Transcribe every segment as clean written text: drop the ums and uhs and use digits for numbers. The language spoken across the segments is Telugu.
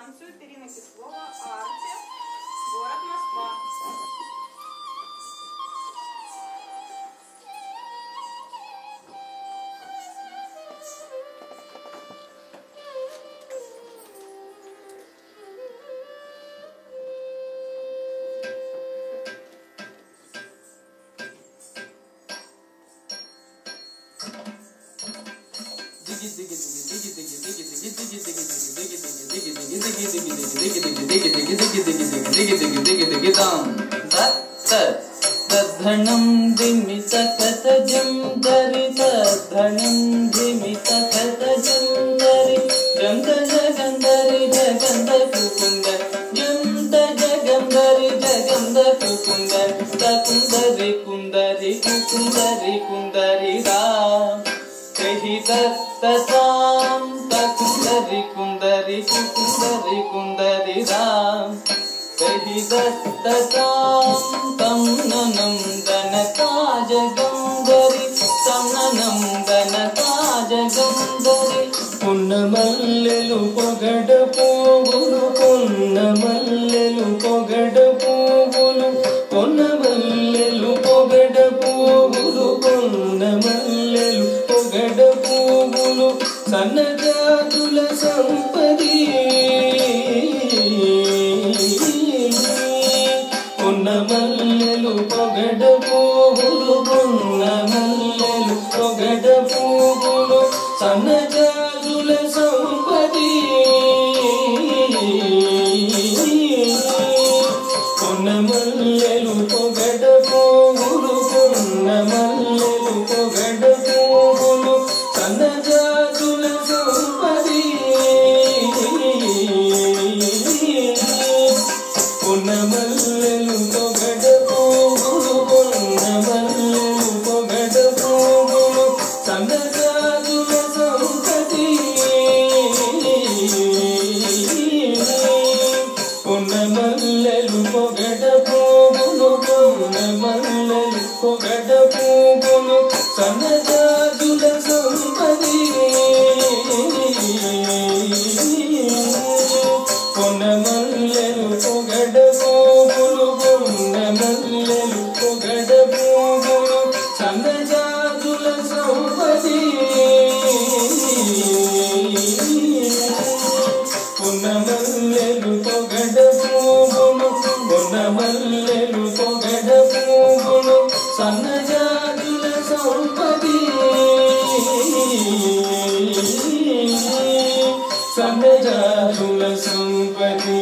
станцию Ирина Кислова, Арте, город Москва. धनं दिमित कथजं दरित धनं दिमित कथजं दरि जंत जगंदरि जगंद कुकुंद जंत जगंदरि जगंद कुकुंद तकुंदरि कुंदरि कुकुंदरि कुंदरि राम कहि दत्तताम तकुंदरि कुंदरि कुकुंदरि कुंदरि राम कहि दत्तताम तं नंदनताज गंधरि तं नंदनताज गंधरि पुन्नमल्लेलु पोगड पुव्वुलु पुन्नमल्लेलु पोगड पुव्वुलु पुन्नमल्लेलु पोगड पुव्वुलु पुन्नमल्लेलु पोगड पुव्वुलु सन्नजाजुल संपदी पुन्नमल्लेलु पोगड पुव्वुलु पुन्नमल्लेलु पोगड पुव्वुलु सन्नजाजुल संपदी पुन्नमल्लेलु पोगड पुव्वुलु पुन्नमल्लेलु पोगड पुव्वुलु सन्नजाजुल संपदी पुन्नमल्लेलु पोगड पुव्वुलु पुन्नमल्लेलु पोगड पुव्वुलु सन्नजाजुल संपदी पुन्नमल्लेलु पोगड पुव्वुलु पुन्नमल्लेलु पोगड पुव्वुलु सन्नजाजुल संपदी पुन्नमल्लेलु पोगड पुव्वुलु पुन्नमल्लेलु पोगड पुव्वुलु सन्नजाजुल संपदी पुन्नमल्लेलु पोगड पुव्वुलु पुन्नमल्लेलु पोगड पुव्वुलु सन्नजाजुल संपदी सन्नजाजुल संपदी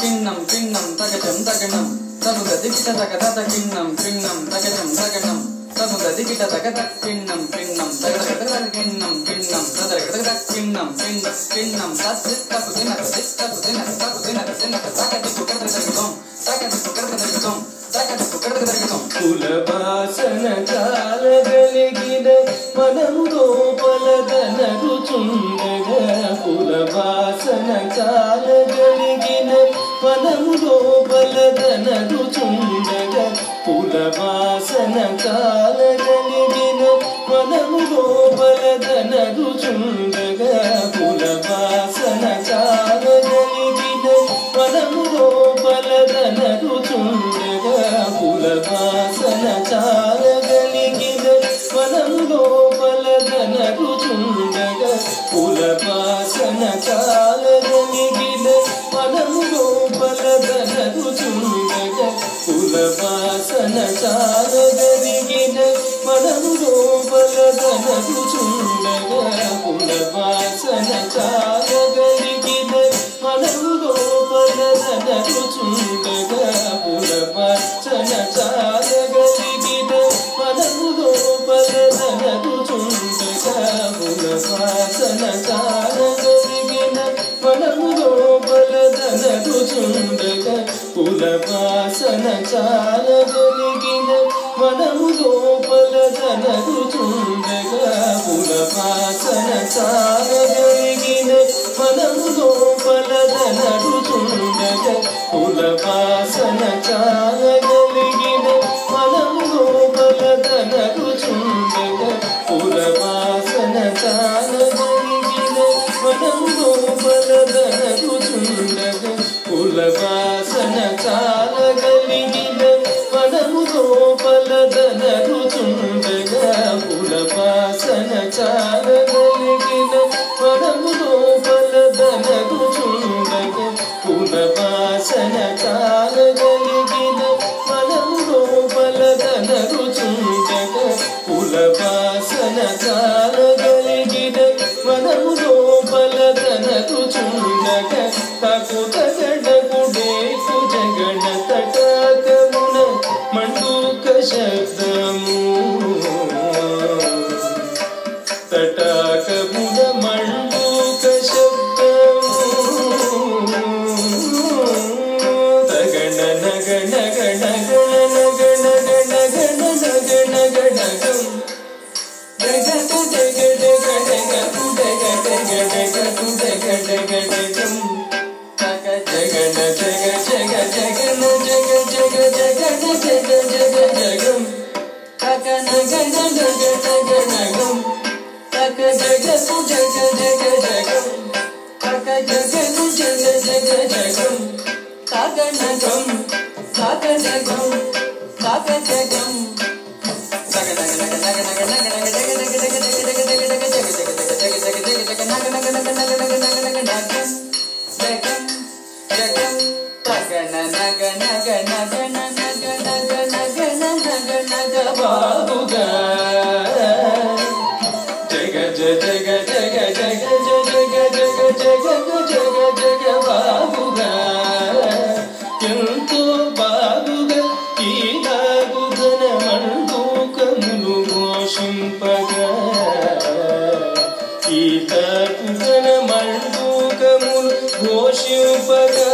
किन्नं किन्नं तगजं तगनं तमुददिकिट तगदत किन्नं किन्नं तगजं तगनं तमुददिकिट तगदत किन्नं किन्नं तगदत किन्नं किन्नं तदरगदत किन्नं किन्नं किन्नं तत्तपुदिन तत्तपुदिन तपुदिन तदिन तगदि कुकदरगदं तगदि कुकदरगदं तगदि कुकदरगदं कुलवासन कालगलिगिद मनमु गोपलदन रुचुंडग कुलवासन कालगलिगिद मनमु गोपलदन रुचुंडग कुलवासन कालगलिगिद मनमु गोपलदन रुचुंडग कुलवासन कालगलिगिद मनमु गोपलदन रुचुंडग कुलवासन कालगलिगिद मनमु गोपलदन रुचुंडग कुलवासन कालगलिगिद मनमु गोपलदन रुचुंडग कुलवासन कालगलिगिद मनमु गोपलदन रुचुंडग कुलवासन कालगलिगिद मनमु गोपलदन रुचुंडग कुलवासन कालगलिगिद मनमु गोपलदन रुचुंडग कुलवासन कालगलिगिद मनमु गोपलदन रुचुंडग कुलवासन कालगलिगिद मनमु गोपलदन रुचुंडग कुलवासन कालगलिगिद मनमु गोपलदन रुचुंडग कुलवासन कालगलिगिद मनमु गोपलदन रुचुंडग कुलवासन कालगलिगिद కులవాసన చాలగలిగిన మనము లోపలదన రుచుండగా కులవాసన చాలగలిగిన మనము లోపలదన రుచుండగా కులవాసన చాలగలిగిన మనము లోపలదన రుచుండగా కులవాసన చాలగలిగిన మనము లోపలదన రుచుండగా తకుతగడగుడే కుజగణ తటాకమున మండూక శబ్దము తటాకమున మండూక శబ్దము తగణ నగణ గణ గణ గణ గణ గణ గణ గణ గం జగ జగ జగ జగ కుడగ జగ జగ కుడగ జగ జగం జగన జగ జగ జగన జగ జగ జగన జగ జగ జగం తగన గన జగ జగ జగం తగ జగ సు జగ జగ జగం తగ జగ సు జగ జగ జగం తగన గం తగ జగం తగ జగం తగ నగ నగ నగ నగ నగ నగ జగ జగ జగ జగ జగ జగ జగ జగ జగ జగ జగ జగ జగ నగ నగ నగ నగ నగ నగ నగ నగ జగం జగం జగం తగన నగ నగ నగ నగ నగ నగ నగ నగ నగ బాబుగా జగ జగ జగ జగ జగ జగ జగ జగ జగ జగ బాబుగా ఎంతో బాగుగా ఈ బాగుగన మండూకములు మోషింపగా ఈ బాగుగన మండూకములు ఘోషింపగా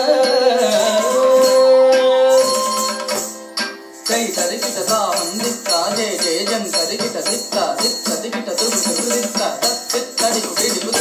జై తరికిట తాందిత్త జయ జయ జం తరికిట దిత్త దిత్త దికిట దురు దురు దిత్త తత్ తడి కుడి కు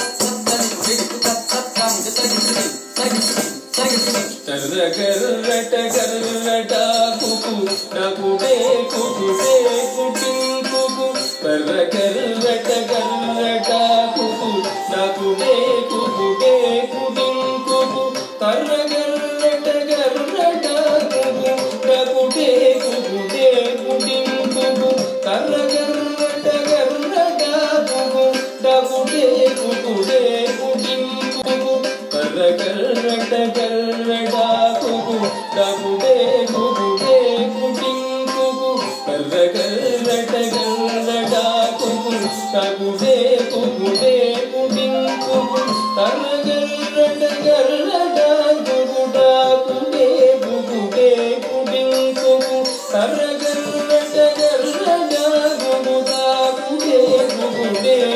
తడి కుడి కు తత్ తాంగ తరికిట తరికిట తరికిట తర్ర కర్రట కర్రట కుకు నకుడే కుకుడే కుటిం కుకు తర్ర కర్రట కర్రట కుకు నకుడే కుకుడే కుటిం కుకు తర్ర కర్రట కర్రట కుకు నకుడే కుకుడే కుటిం కుకు తర్ర కర్రట కర్రట కుకు నకుడే కుకుడే కుటిం కుకు తర్ర కర్రట కర్రట కుకు నకుడే కుకుడే కుటిం కుకు తర్ర కర్రట కర్రట కుకు నకుడే కుకుడే కుటిం కుకు తర్ర కర్రట కర్రట కుకు నకుడే కుకుడే కుటిం కుకు తర్ర కర్రట కర్రట కుకు నకుడే కుకుడే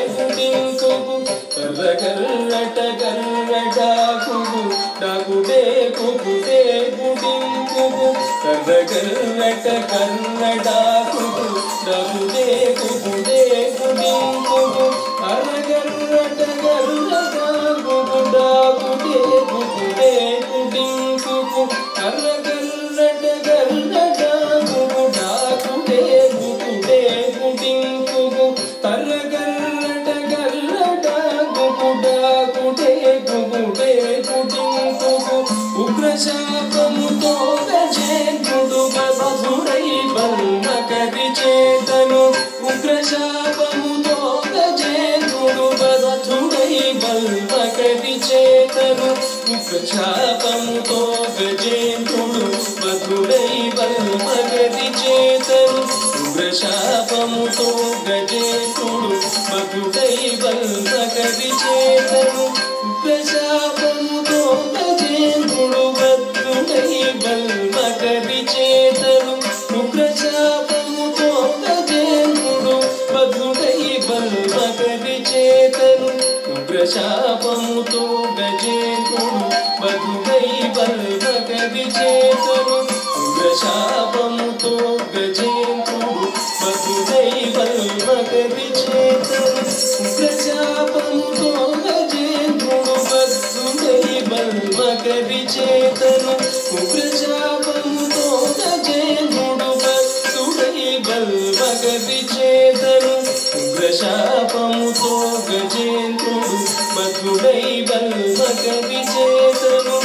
కుటిం కుకు తర్ర కర్రట కర్రట కుకు నకుడే కుకుడే కుటిం కుకు తర్ర కర్రట కర్రట కుకు నకుడే కుకుడే కుటిం కుకు తర్ర కర్రట కర్రట కుకు నకుడే కుకుడే కుటిం కుకు తర్ర కర్రట కర్రట కుకు నకుడే కుకుడే కుటిం కుకు తర్ర కర్రట కర్రట కుకు నకుడే కుకుడే కుటిం కుకు ఉగ్రశాపముతో గజేంద్రుడు బధుడై బల్మకరి చేతను ఉగ్రశాపముతో గజేంద్రుడు బధుడై బల్మకరి చేతను ఉగ్రశాపముతో గజేంద్రుడు బధుడై బల్మకరి చేతను ఉగ్రశాపముతో గజేంద్రుడు బధుడై బల్మకరి చేతను ఉగ్రశాపముతో గజేంద్రుడు బద్ధుడై బల్మకరి చేతను ఉగ్రశాపముతో గజేంద్రుడు బద్ధుడై బల్మకరి చేతను ఉగ్రశాపముతో గజేంద్రుడు బద్ధుడై బల్మకరి చేతను ఉగ్రశాపముతో గజేంద్రుడు బద్ధుడై బల్మకరి చేతను ఉగ్రశాపముతో గజేంద్రుడు బద్ధుడై బల్మకరి చేతను ఉగ్రశాపముతో గజేంద్రుడు బద్ధుడై బల్మకరి చేతను ఉగ్రశాపముతో గజేంద్రుడు బద్ధుడై బల్మకరి చేతను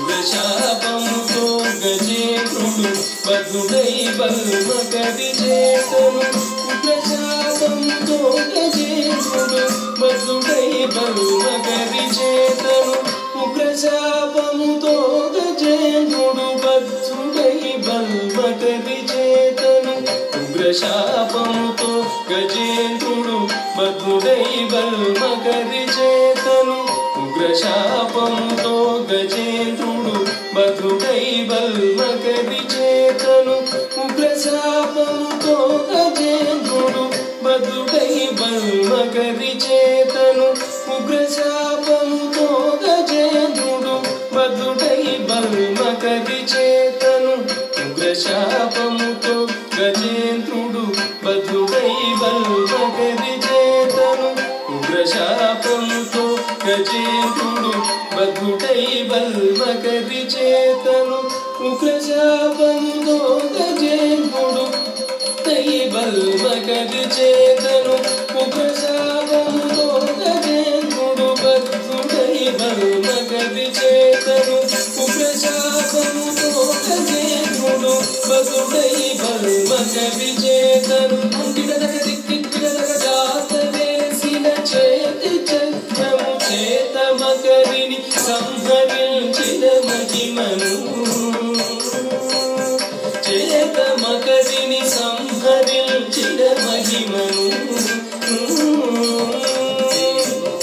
ఉగ్రశాపముతో గజేంద్రుడు బద్ధుడై బల్మకరి చేతను ఉగ్రశాపముతో గజేంద్రుడు బద్ధుడై బల్మకరి చేతను ఉగ్రశాపముతో గజేంద్రుడు బద్ధుడై బల్మకరి చేతను ఉగ్రశాపముతో గజేంద్రుడు బద్ధుడై బల్మకరి చేతను ఉగ్రశాపముతో గజేంద్రుడు బద్ధుడై బల్మకరి చేతను ఉగ్రశాపముతో గజేంద్రుడు బద్ధుడై బల్మకరి చేతను ఉగ్రశాపముతో గజేంద్రుడు బద్ధుడై బల్మకరి చేతను ఉగ్రశాపముతో గజేంద్రుడు బద్ధుడై బల్మకరి చేతను ఉగ్రశాపముతో గజేంద్రుడు బద్ధుడై బల్మకరి చేతను ఉగ్రశాపముతో గజేంద్రుడు దై బల్మకరి చేతను ఉగ్రశాపముతో గజేంద్రుడు బద్ధుడై బల్మకరి చేతను ఉగ్రశాపముతో గజేంద్రుడు బద్ధుడై బల్మకరి చేతను జాతవేసిన చేతి చక్రము చేతమకరిని సంహరించిన మహిమను చేతమకరిని సంహరించిన మహిమను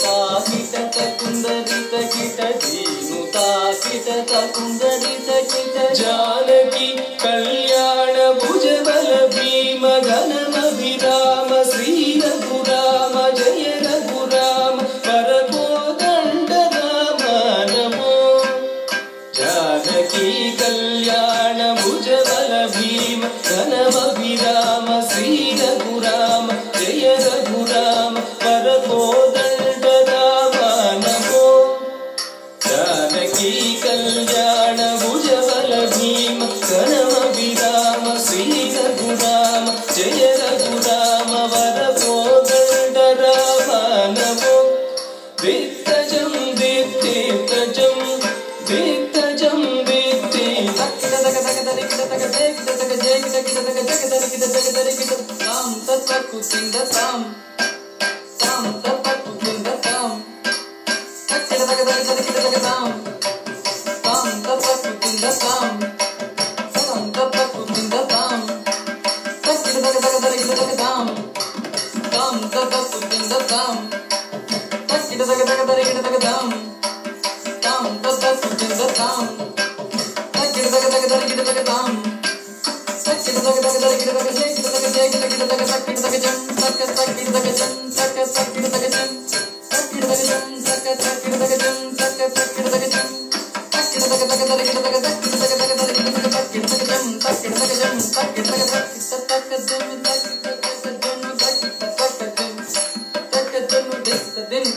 తాకిట కుందరిత కిట దీను తాకిట కుందరిత కిట జానకి కళ్యాణ భుజబల భీమ ఘనమభిరామ శ్రీ రఘురామ జయ రఘురామ పరకోదండ రామ నమో జానకి కళ్యాణ భుజబల భీమ ఘనమభిరామ శ్రీ రఘురామ జయ రఘురామ పరకోదండ రామ నమో జానకి కళ్యాణ భుజబల భీమ ఘనమభిరామ శ్రీ రఘురామ జయ రఘురామ వరకోదండ రామ నమో దిత్తజం దిత్తజం దిత్తజం దిత్తి తాం తత్కు కింద తాం తాం తత్కు కింద తాం తక్కిడ తాం తాం తత్కు కింద తాం తాం తత్కు కింద తాం తక్కిడ తాం తాం తత్కు కింద తాం తక్కిడ తాం తాం తత్కు కింద తాం తక్కిడ తాం din